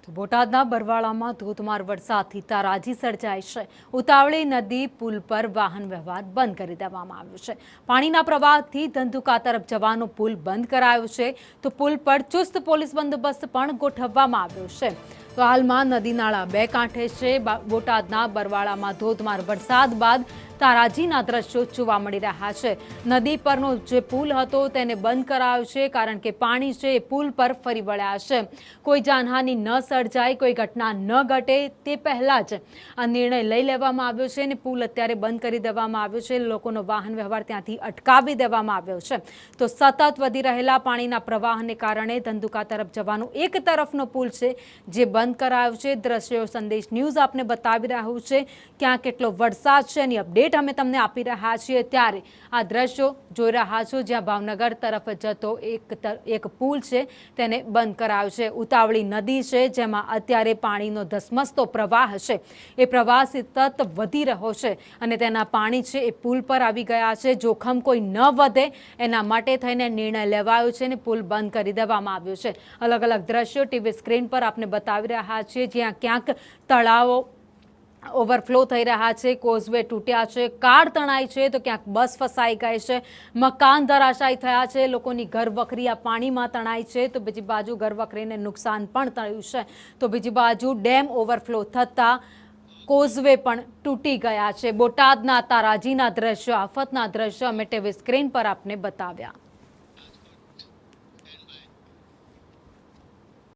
તો બોટાદના બરવાળામાં ધોધમાર વરસાદથી તારાજી સર્જાઈ છે। ઉતાવળી નદી પુલ પર વાહન વ્યવહાર બંધ કરી દેવામાં આવ્યો છે। પાણીના પ્રવાહથી ધંધુકા તરફ જવાનો પુલ બંધ કરાયો છે, તો પુલ પર ચુસ્ત પોલીસ બંદોબસ્ત પણ ગોઠવવામાં આવ્યો છે। તો હાલમાં નદી નાળા બે કાંઠે છે। બોટાદના બરવાળામાં ધોધમાર વરસાદ બાદ તારાજીના દ્રશ્યો જોવા મળી રહ્યા છે। નદી પરનો જે પુલ હતો તેને બંધ કરાયો છે, કારણ કે પાણી છે એ પુલ પર ફરી વળ્યા છે। કોઈ જાનહાનિ ન સર્જાય, કોઈ ઘટના ન ઘટે તે પહેલા જ આ નિર્ણય લઈ લેવામાં આવ્યો છે અને પુલ અત્યારે બંધ કરી દેવામાં આવ્યો છે। લોકોનો વાહન વ્યવહાર ત્યાંથી અટકાવી દેવામાં આવ્યો છે। તો સતત વધી રહેલા પાણીના પ્રવાહને કારણે ધંધુકા તરફ જવાનો એક તરફનો પુલ છે જે બંધ કરાયો છે। દ્રશ્યો સંદેશ ન્યૂઝ આપને બતાવી રહ્યું છે। ક્યાં કેટલો વરસાદ છે એની અપડેટ અમે તમને આપી રહ્યા છીએ। ત્યારે આ દ્રશ્યો જોઈ રહ્યા છો જ્યાં ભાવનગર તરફ જતો એક પુલ છે તેને બંધ કરાયો છે। ઉતાવળી નદી છે જેમાં અત્યારે પાણીનો ધસમસતો પ્રવાહ છે, એ પ્રવાહ સતત વધી રહ્યો છે અને તેના પાણી છે એ પુલ પર આવી ગયા છે। જોખમ કોઈ ન વધે એના માટે થઈને નિર્ણય લેવાયો છે અને પુલ બંધ કરી દેવામાં આવ્યો છે। અલગ અલગ દ્રશ્યો ટીવી સ્ક્રીન પર આપને બતાવી રહ્યા છીએ, જ્યાં ક્યાંક તળાવો ઓવરફ્લો થઈ રહ્યા છે, કોઝવે તૂટ્યા છે, કાર તણાઈ છે, તો ક્યાંક બસ ફસાઈ ગઈ છે, મકાન ધરાશાયી થયા છે, લોકોની ઘર વખરી આ પાણીમાં તણાઈ છે, તો બીજી બાજુ ઘર વખરીને નુકસાન પણ થયું છે। તો બીજી બાજુ ડેમ ઓવરફ્લો થતાં કોઝવે પણ તૂટી ગયા છે। બોટાદના તારાજીના દ્રશ્યો, આફતના દ્રશ્યો અમે ટીવી સ્ક્રીન પર આપને બતાવ્યા।